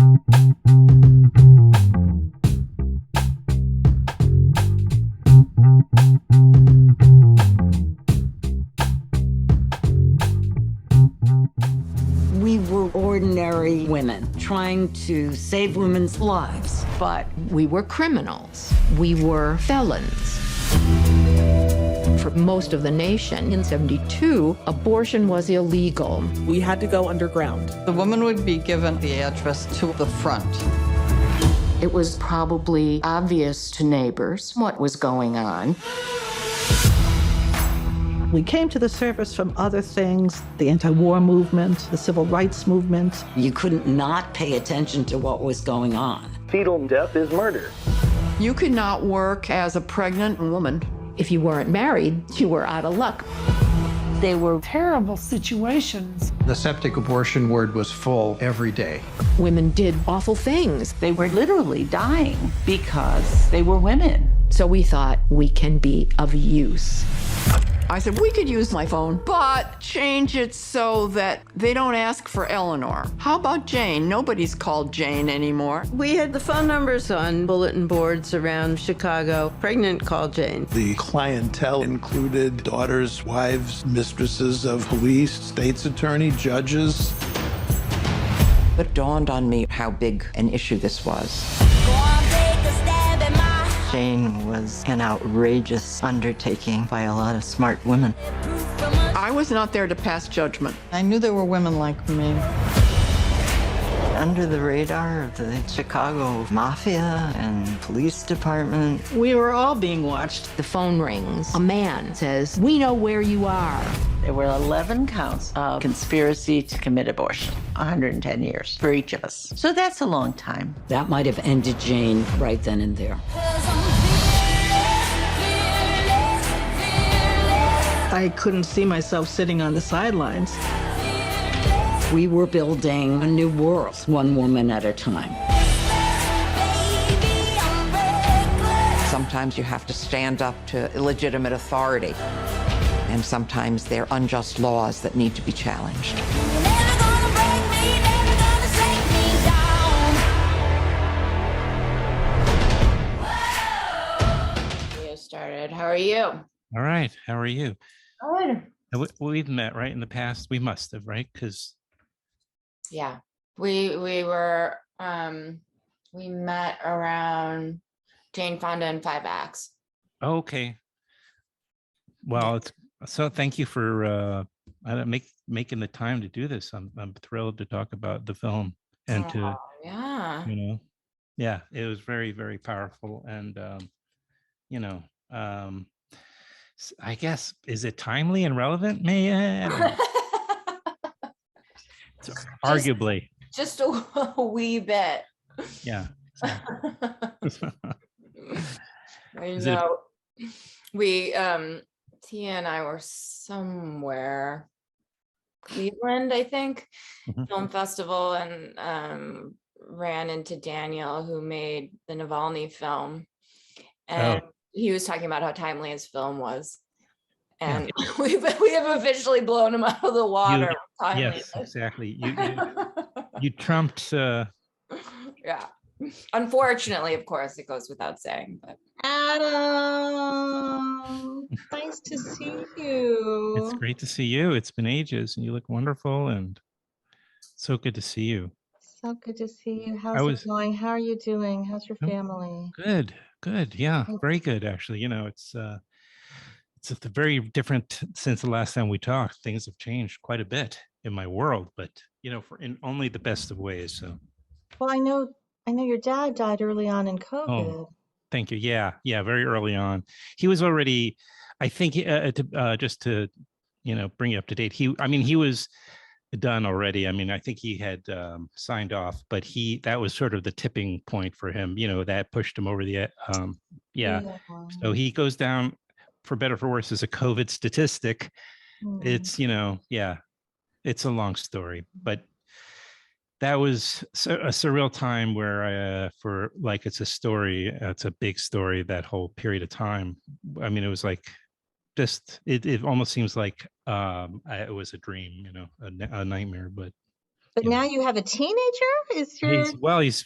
We were ordinary women trying to save women's lives. But we were criminals. We were felons. For most of the nation, in '72, abortion was illegal. We had to go underground. The woman would be given the address to the front. It was probably obvious to neighbors what was going on. We came to the surface from other things, the anti-war movement, the civil rights movement. You couldn't not pay attention to what was going on. Fetal death is murder. You could not work as a pregnant woman. If you weren't married, you were out of luck. They were terrible situations. The septic abortion ward was full every day. Women did awful things. They were literally dying because they were women. So we thought we can be of use. I said, we could use my phone, but change it so that they don't ask for Eleanor. How about Jane? Nobody's called Jane anymore. We had the phone numbers on bulletin boards around Chicago. Pregnant, call Jane. The clientele included daughters, wives, mistresses of police, state's attorney, judges. It dawned on me how big an issue this was. Jane was an outrageous undertaking by a lot of smart women. I was not there to pass judgment. I knew there were women like me. Under the radar of the Chicago Mafia and police department. We were all being watched. The phone rings. A man says, we know where you are. There were 11 counts of conspiracy to commit abortion, 110 years for each of us. So that's a long time. That might have ended Jane right then and there. I couldn't see myself sitting on the sidelines. We were building a new world, one woman at a time. Sometimes you have to stand up to illegitimate authority, and sometimes they're unjust laws that need to be challenged. You started. How are you? All right. How are you? Good. We've met, right, in the past? We must have, right? Because Yeah, we were we met around Jane Fonda and 5 Acts. okay. Well, it's so. Thank you for making the time to do this. I'm thrilled to talk about the film and to Yeah. Yeah, it was very, very powerful, and I guess, is it timely and relevant, Maya? Arguably. Just a wee bit. Yeah. I know. We Tia and I were somewhere, Cleveland, I think, film festival, and ran into Daniel, who made the Navalny film, and he was talking about how timely his film was, and we have officially blown him out of the water. Yes, exactly. You trumped. Yeah. Unfortunately, of course, it goes without saying, but Adam, nice to see you. It's great to see you. It's been ages, and you look wonderful, and so good to see you. So good to see you. How's it going? How are you doing? How's your family? Good. Yeah, very good, actually. It's very different since the last time we talked. Things have changed quite a bit in my world, but in only the best of ways. So. Well, I know your dad died early on in COVID. Oh, thank you. Yeah, very early on. He was already, I think, just to bring you up to date. He was done already. I think he had signed off, but that was sort of the tipping point for him. That pushed him over the So he goes down, for better or for worse, as a COVID statistic. It's it's a long story, but that was a surreal time where it's a story. It's a big story, that whole period of time. It was like, it almost seems like it was a dream, a nightmare, but But you know. now you have a teenager? He's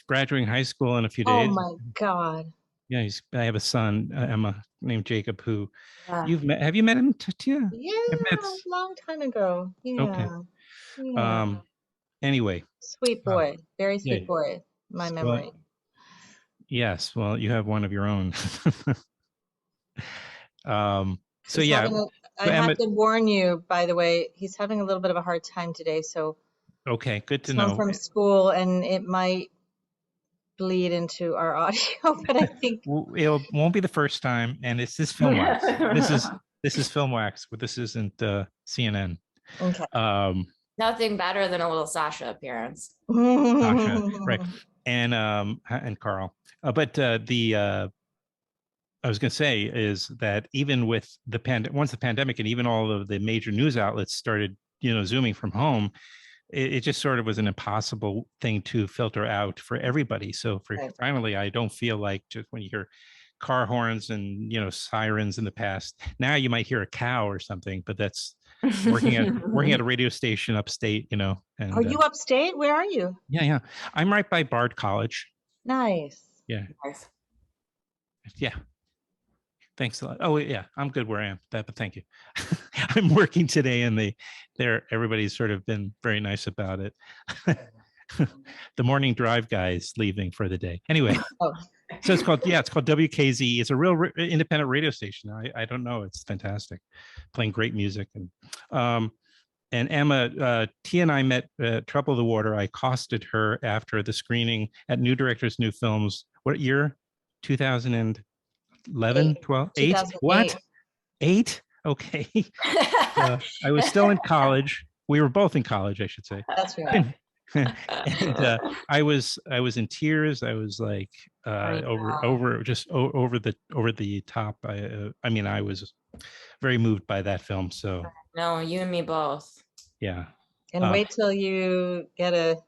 graduating high school in a few Oh days. my God. Yeah, I have a son, Emma, named Jacob, who Yeah. you've met. Have you met him, Tia? Yeah, I've met. a long time ago. Okay. Yeah. Yeah. Anyway. Sweet boy. Very Yeah. sweet boy. My Well, memory. yes. Well, you have one of your own. So He's yeah. I Emma, have to warn you, by the way, he's having a little bit of a hard time today. So okay, good to he's home know. from school and it might bleed into our audio, but I think It won't be the first time, and it's this Filmwax. This is Filmwax, but this isn't CNN. okay. Nothing better than a little Sasha appearance. Sasha, right? And Carl. But I was going to say is that even with once the pandemic and even all of the major news outlets started, zooming from home, it just sort of was an impossible thing to filter out for everybody. So finally, I don't feel like just when you hear car horns and sirens in the past, now you might hear a cow or something, but that's working at a radio station upstate, And are you upstate? Where are you? Yeah. I'm right by Bard College. Nice. Yeah. Nice. Yeah. Thanks a lot. Oh yeah, I'm good where I am. But thank you. I'm working today, and everybody's sort of been very nice about it. The morning drive guy is leaving for the day. Anyway, so it's called WKZ. It's a real independent radio station. I don't know. It's fantastic, playing great music and Emma, Tia and I met Trouble the Water. I accosted her after the screening at New Directors, New Films. What year? 2011, 12, 8? What? 8? Okay. I was still in college. We were both in college, I should say. That's right. And I was in tears. I was like over the top. I was very moved by that film. So no, you and me both. Yeah. And wait till you get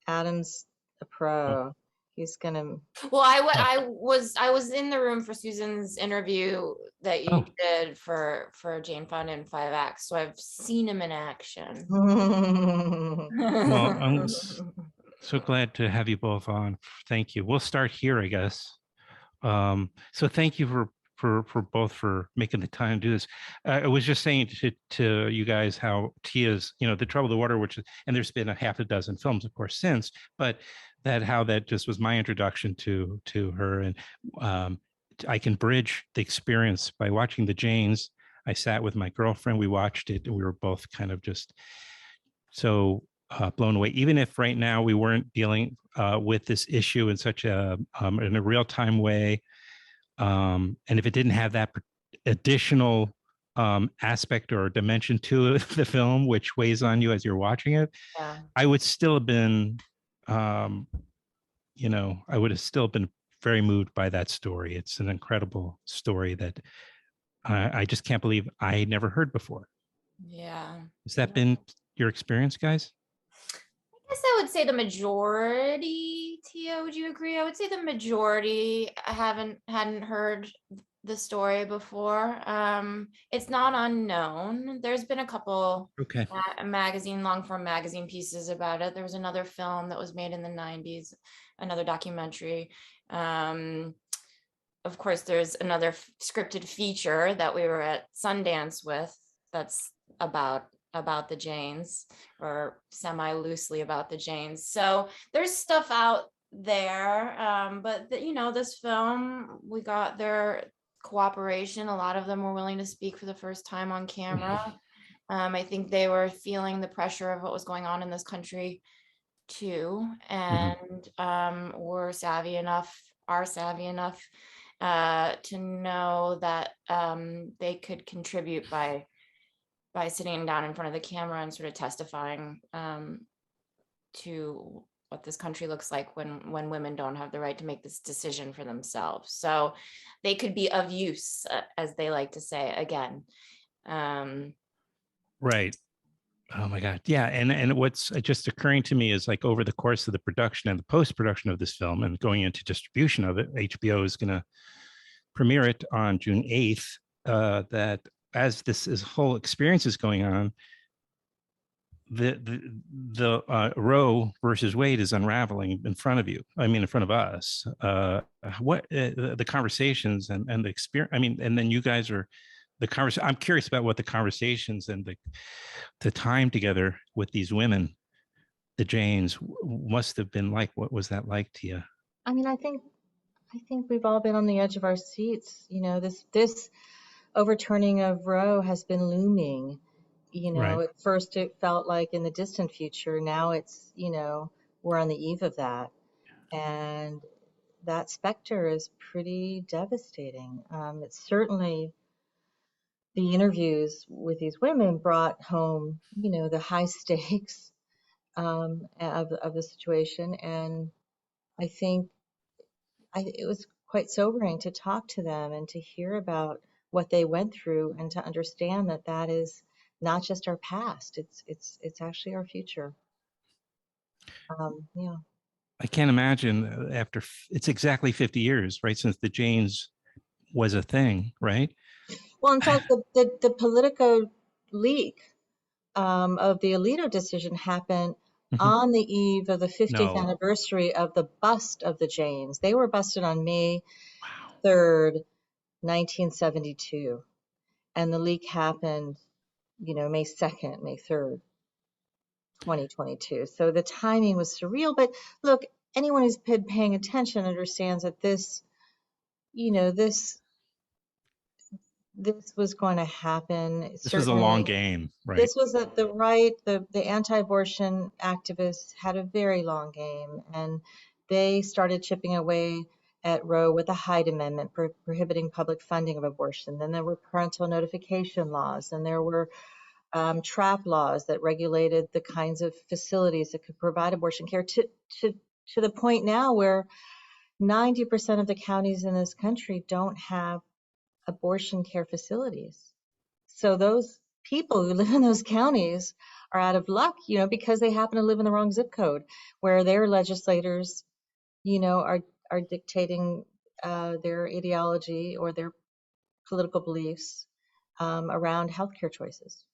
Adam's a pro. He's gonna. Well, I was in the room for Susan's interview that you did for Jane Fonda and 5X, so I've seen him in action. Well, I'm so glad to have you both on. Thank you. We'll start here, I guess. So thank you for both for making the time to do this. I was just saying to you guys how Tia's, The Trouble of the Water, and there's been a half a dozen films, of course, since, but how that just was my introduction to her. And I can bridge the experience by watching the Janes. I sat with my girlfriend, we watched it, and we were both kind of just so blown away. Even if right now we weren't dealing with this issue in such in a real-time way, and if it didn't have that additional aspect or dimension to the film, which weighs on you as you're watching it, I would still have been, I would have still been very moved by that story. It's an incredible story that I just can't believe I never heard before. Yeah. Has that been your experience, guys? I guess I would say the majority. Tia, would you agree? I would say the majority hadn't heard the story before. It's not unknown. There's been a couple long form magazine pieces about it. There was another film that was made in the 90s, another documentary. Of course, there's another scripted feature that we were at Sundance with that's about the Janes, or semi loosely about the Janes. So there's stuff out there, but this film, we got their cooperation. A lot of them were willing to speak for the first time on camera. I think they were feeling the pressure of what was going on in this country too, and are savvy enough to know that they could contribute by sitting down in front of the camera and sort of testifying to what this country looks like when women don't have the right to make this decision for themselves. So they could be of use, as they like to say, again. Right. Oh my God. Yeah. And what's just occurring to me is, like, over the course of the production and the post-production of this film and going into distribution of it, HBO is going to premiere it on June 8th, that as this whole experience is going on, the Roe versus Wade is unraveling in front of you. I mean, in front of us. What the conversations and the experience. I mean, and then you guys are the conversation. I'm curious about what the conversations and the time together with these women, the Janes, must have been like. What was that like, Tia? I mean, I think we've all been on the edge of our seats. You know, this overturning of Roe has been looming. You know, Right. at first it felt like in the distant future. Now it's, you know, we're on the eve of that. And that specter is pretty devastating. It's certainly the interviews with these women brought home, you know, the high stakes of the situation. And I think it was quite sobering to talk to them and to hear about what they went through and to understand that that is not just our past, it's actually our future. Yeah. I can't imagine after it's exactly 50 years, right, since the Janes was a thing, right? Well, in fact, the Politico leak of the Alito decision happened on the eve of the 50th No. anniversary of the bust of the Janes. They were busted on May 3rd, 1972. And the leak happened, you know, May 2nd, May 3rd, 2022. So the timing was surreal. But look, anyone who's been paying attention understands that this, you know, this was going to happen. This was a long Certainly, game, right? this was the right, the anti-abortion activists had a very long game, and they started chipping away at Roe with the Hyde Amendment prohibiting public funding of abortion. Then there were parental notification laws, and there were trap laws that regulated the kinds of facilities that could provide abortion care to the point now where 90% of the counties in this country don't have abortion care facilities. So those people who live in those counties are out of luck, you know, because they happen to live in the wrong zip code where their legislators, you know, are dictating their ideology or their political beliefs around healthcare choices.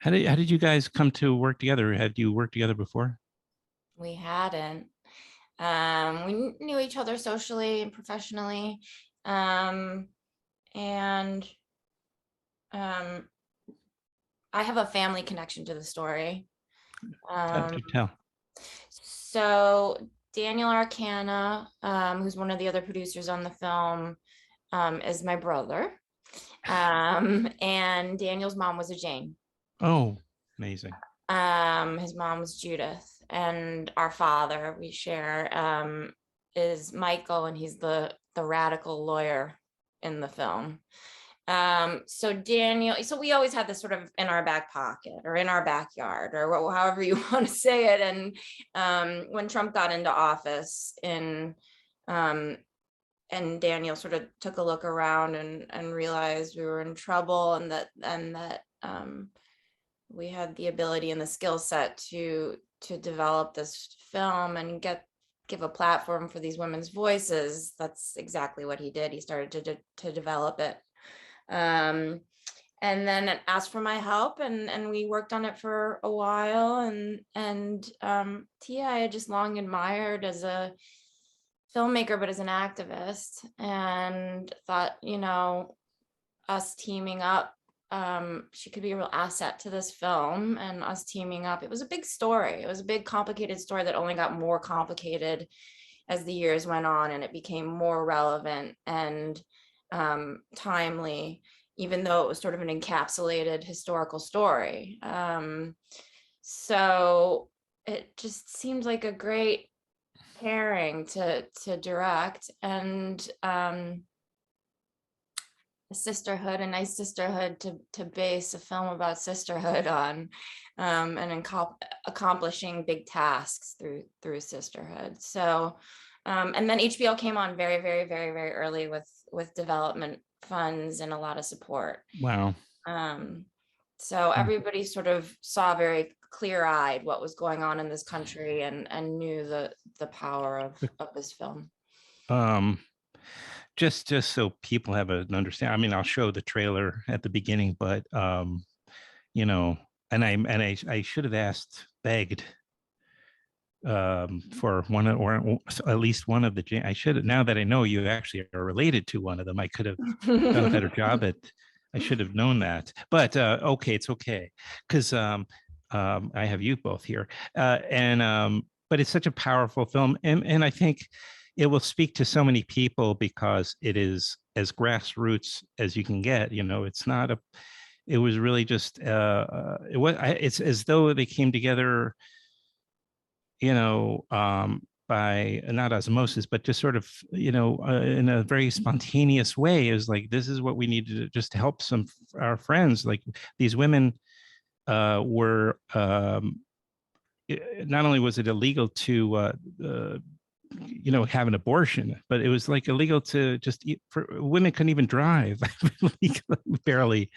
How did you guys come to work together? Had you worked together before? We hadn't. We knew each other socially and professionally. And I have a family connection to the story. Do tell. So Daniel Arcana, who's one of the other producers on the film, is my brother. And Daniel's mom was a Jane. Oh, amazing. His mom was Judith, and our father we share is Michael, and he's the radical lawyer in the film. So Daniel, so we always had this sort of in our back pocket or in our backyard or however you want to say it. And when Trump got into office and Daniel sort of took a look around and realized we were in trouble and that we had the ability and the skill set to develop this film and give a platform for these women's voices. That's exactly what he did. He started to develop it. And then asked for my help and we worked on it for a while. And Tia, I had just long admired as a filmmaker, but as an activist, and thought, you know, us teaming up, she could be a real asset to this film. And us teaming up, it was a big story. It was a big, complicated story that only got more complicated as the years went on, and it became more relevant and timely, even though it was sort of an encapsulated historical story. So it just seemed like a great pairing to direct, and a sisterhood, a nice sisterhood to base a film about sisterhood on, and accomplishing big tasks through sisterhood. So and then HBO came on very, very, very, very early with development funds and a lot of support. Wow. So everybody sort of saw very clear-eyed what was going on in this country and knew the power of this film. Just so people have an understanding. I mean, I'll show the trailer at the beginning, but you know, I should have begged for one or at least one of the I should have, now that I know you actually are related to one of them, I could have done a better job at, I should have known that. But okay, it's okay, because I have you both here, but it's such a powerful film, and I think it will speak to so many people because it is as grassroots as you can get. It's not a, it was really just it's as though they came together, by not osmosis, but just sort of, in a very spontaneous way. It was like, this is what we need to just to help our friends. Like, these women were, not only was it illegal to, have an abortion, but it was like illegal to just for women couldn't even drive barely,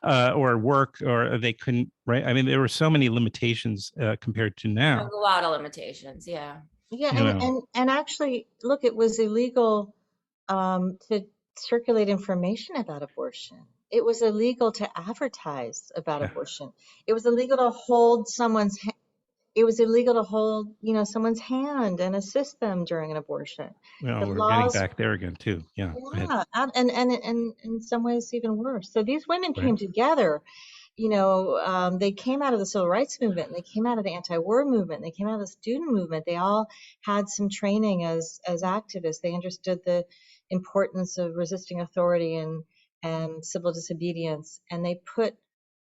or work, or they couldn't, right? I mean, there were so many limitations compared to now. There's a lot of limitations. Yeah. Yeah, and actually, look, it was illegal to circulate information about abortion. It was illegal to advertise about abortion. It was illegal to hold someone's someone's hand and assist them during an abortion. Well, The we're laws, getting back there again too. Yeah. yeah, and in some ways even worse. So these women came Right. together. They came out of the civil rights movement, and they came out of the anti-war movement, and they came out of the student movement. They all had some training as activists. They understood the importance of resisting authority and civil disobedience, and they put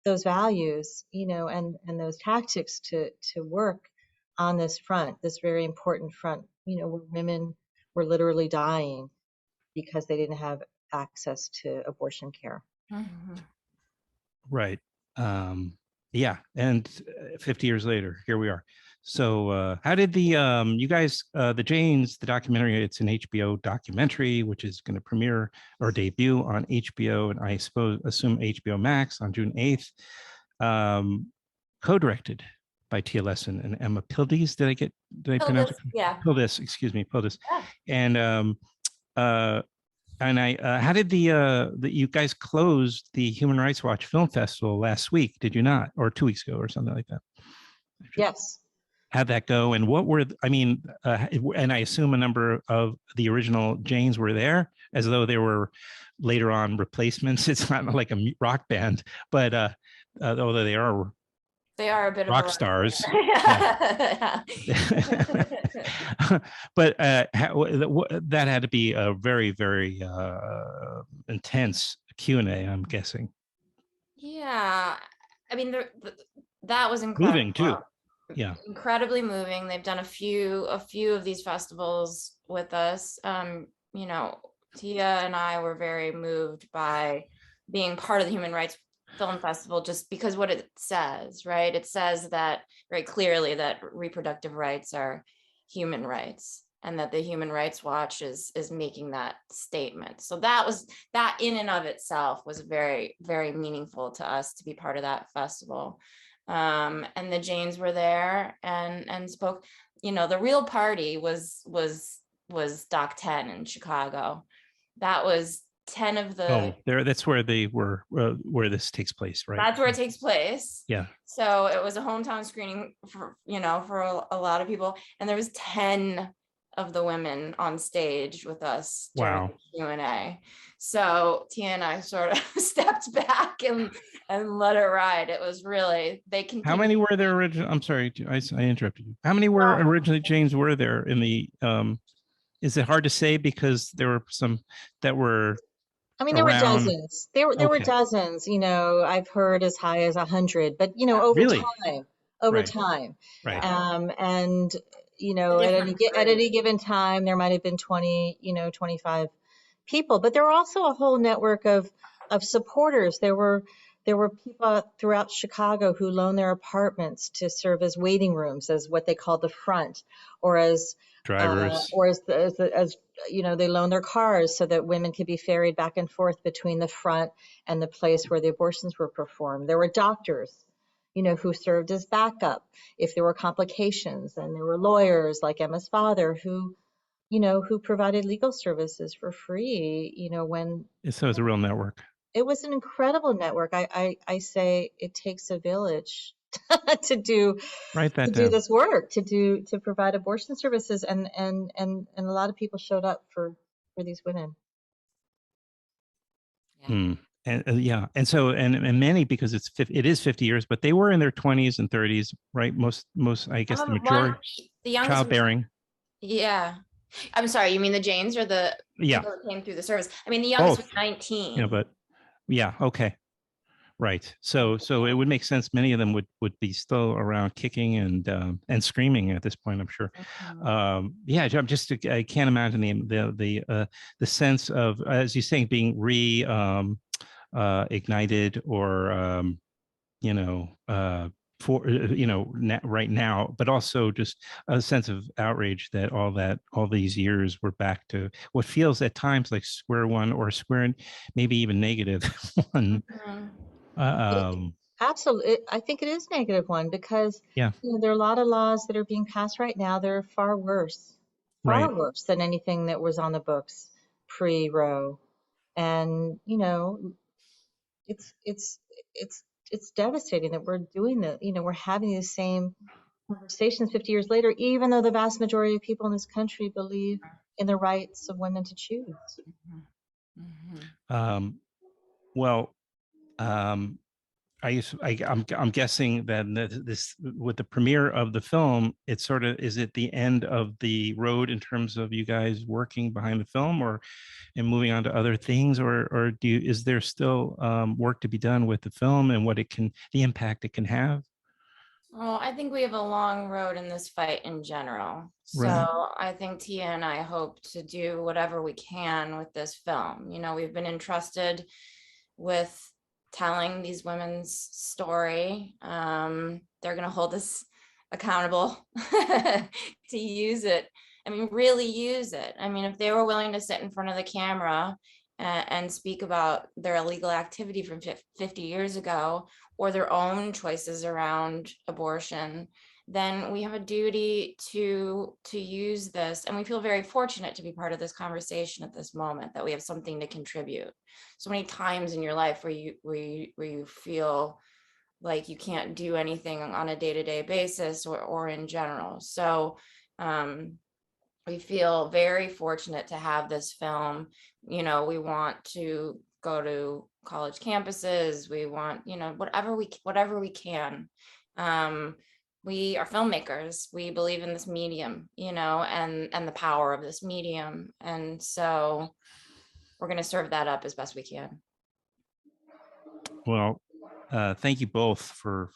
those values, and those tactics to work on this front, this very important front, where women were literally dying because they didn't have access to abortion care. Mm-hmm. Right. Yeah. And 50 years later, here we are. So how did you guys, the JANES, the documentary, it's an HBO documentary, which is going to premiere or debut on HBO, and I assume HBO Max on June 8th, co-directed by Tia Lessin and Emma Pildes. Did I pronounce it? Yeah. Pildes, excuse me, Pildes. Yeah. And how did you guys closed the Human Rights Watch Film Festival last week? Did you not, or 2 weeks ago, or something like that? Yes. How'd that go? And what were, and I assume a number of the original JANES were there, as though they were later on replacements. It's not like a rock band, but although they are a bit rock of stars. Yeah. But that had to be a very, very intense Q&A, I'm guessing. Yeah. I mean, that was incredible. Moving too. Yeah. Incredibly moving. They've done a few of these festivals with us. Tia and I were very moved by being part of the Human Rights Film Festival, just because what it says, right? It says that very clearly that reproductive rights are human rights, and that the Human Rights Watch is making that statement. So that in and of itself was very, very meaningful to us to be part of that festival. And the JANES were there and spoke. The real party was Doc 10 in Chicago. That was 10 of the that's where they were, where this takes place, right? That's where it takes place. Yeah. So it was a hometown screening for a lot of people, and there was 10 of the women on stage with us during the Q&A. So Tia and I sort of stepped back and let it ride. It was really, they can. How many were there originally? I'm sorry, I interrupted you. How many were originally JANES were there in the, is it hard to say because there were some that were, I mean, there were dozens. There were dozens. I've heard as high as 100, but over time. Right. And at any given time, there might have been 20, 25 people. But there were also a whole network of supporters. There were people throughout Chicago who loaned their apartments to serve as waiting rooms, as what they called the front, or as drivers, or as they loaned their cars so that women could be ferried back and forth between the front and the place where the abortions were performed. There were doctors, who served as backup if there were complications, and there were lawyers like Emma's father who provided legal services for free, when. So it was a real network. it was an incredible network. I say it takes a village to do Write that to do down. this work, to provide abortion services, and a lot of people showed up for these women. Hmm. And yeah, and so and many, because it is 50 years, but they were in their 20s and 30s, right? Most I guess the majority the youngest childbearing. Yeah. I'm sorry, you mean the Janes or the Yeah. people that came through the service? I mean, the youngest Both. was 19. Yeah, but yeah, okay. Right. So it would make sense. Many of them would be still around kicking and screaming at this point, I'm sure. Yeah, I'm just, I can't imagine the sense of, as you're saying, being ignited or for right now, but also just a sense of outrage that all these years we're back to what feels at times like square one, or square, maybe even negative one. Absolutely. I think it is -1 because Yeah. there are a lot of laws that are being passed right now that are far worse than anything that was on the books pre-Roe. And it's devastating that we're doing that. We're having the same conversations 50 years later, even though the vast majority of people in this country believe in the rights of women to choose. Well, I'm guessing that this, with the premiere of the film, it's sort of, is it the end of the road in terms of you guys working behind the film, and moving on to other things, or is there still work to be done with the film and the impact it can have? Well, I think we have a long road in this fight in general. So I think Tia and I hope to do whatever we can with this film. We've been entrusted with telling these women's story. They're going to hold us accountable to use it. I mean, really use it. I mean, if they were willing to sit in front of the camera and speak about their illegal activity from 50 years ago, or their own choices around abortion, then we have a duty to use this. And we feel very fortunate to be part of this conversation at this moment, that we have something to contribute. So many times in your life where you feel like you can't do anything on a day-to-day basis or in general. So we feel very fortunate to have this film. We want to go to college campuses. We want, whatever we can. We are filmmakers. We believe in this medium, and the power of this medium. And so we're going to serve that up as best we can. Well, thank you both for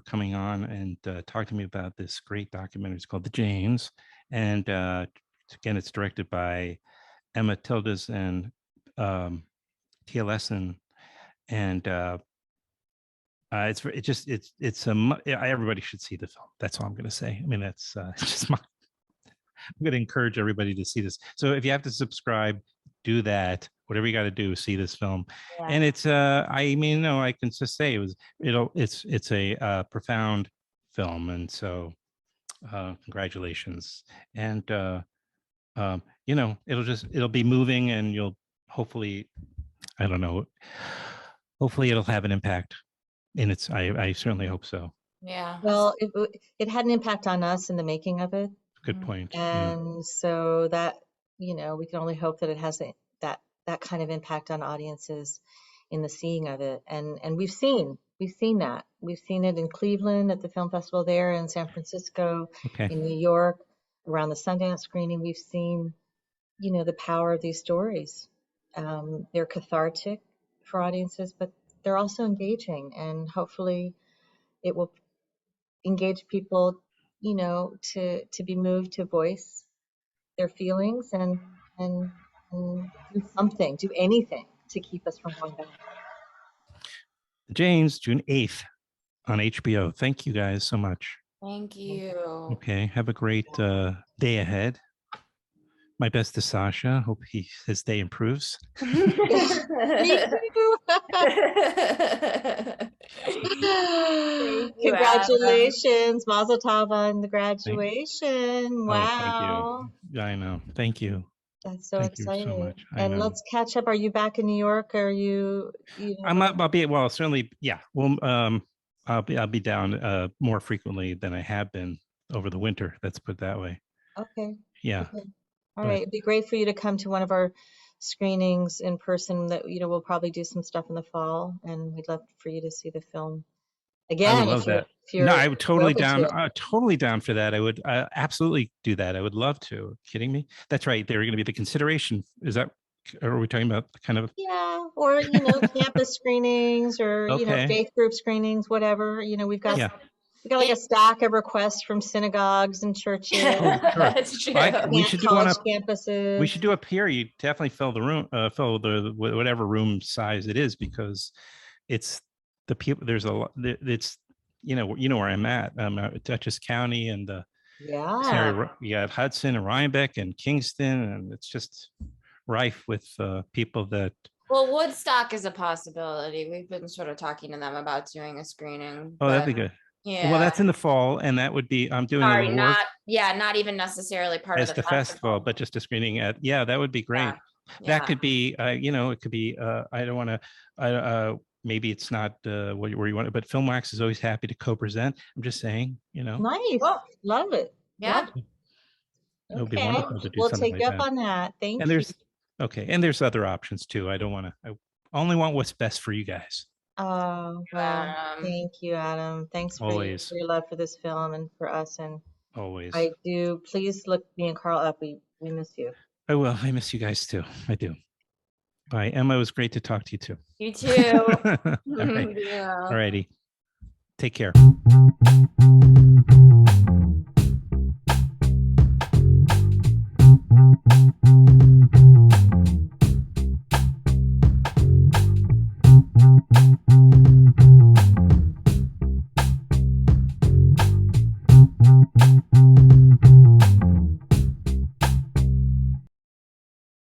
coming on and talking to me about this great documentary. It's called The Janes. And again, it's directed by Emma Pildes and Tia Lessin. And everybody should see the film. That's all I'm going to say. I mean, that's just I'm going to encourage everybody to see this. So if you have to subscribe, do that. Whatever you got to do, see this film. Yeah. And it's I can just say it's a profound film, and so congratulations. And it'll be moving, and you'll hopefully, I don't know, hopefully it'll have an impact. And I certainly hope so. Yeah. Well, it had an impact on us in the making of it. Good point. And so that, we can only hope that it has that kind of impact on audiences in the seeing of it. And we've seen that. We've seen it in Cleveland at the film festival there, in San Francisco, in New York, around the Sundance screening. We've seen, the power of these stories. They're cathartic for audiences, but they're also engaging, and hopefully it will engage people, to be moved to voice their feelings and do anything to keep us from going back. Janes, June 8th on HBO. Thank you guys so much. Thank you. Okay, have a great day ahead. My best to Sasha. Hope his day improves. Me too. Congratulations, Mazel Tov on the graduation. Wow. Thank you. I know. Thank you. That's so Thank you so exciting. much. I And know. let's catch up. Are you back in New York? Are you I'll be, well, certainly, yeah. Well, I'll be down more frequently than I have been over the winter. Let's put it that way. okay. Yeah. Okay. All But right. It'd be great for you to come to one of our screenings in person that, we'll probably do some stuff in the fall, and we'd love for you to see the film I would again love that. if you're No, I would totally open to down. it. Totally down for that. I would absolutely do that. I would love to. Kidding me? That's right. They're going to be the consideration. Is that? Or are we talking about kind of? Yeah, or campus screenings, or Okay. faith group screenings, whatever. We've got Yeah. like a stack of requests from synagogues and churches. Oh, sure. That's true. We should do one college up. campuses. We should do up here. You definitely fill the room, fill the whatever room size it is, because it's the people. There's a lot. It's where I'm at. I'm at Dutchess County and the Yeah. you got Hudson and Rhinebeck and Kingston, and it's just rife with people that. Well, Woodstock is a possibility. We've been sort of talking to them about doing a screening. Oh, that'd be good. Yeah. Well, that's in the fall, and that would be. I'm doing Sorry, a award not even necessarily part as of the festival, but just a screening at. Yeah, that would be great. That could be. It could be. I don't want to. Maybe it's not where you want it, but Filmwax is always happy to co-present. I'm just saying. Nice. Love it. Yeah. It would be wonderful to do We'll something take you like up that. on that. Thank And you. there's and there's other options too. I don't want to. I only want what's best for you guys. Oh, well, thank you, Adam. Thanks for Always. your love for this film and for us. And Always. I do. Please look me and Carl up. We miss you. I will. I miss you guys too. I do. Bye, Emma. It was great to talk to you too. You too. All right. Yeah. All righty. Take care.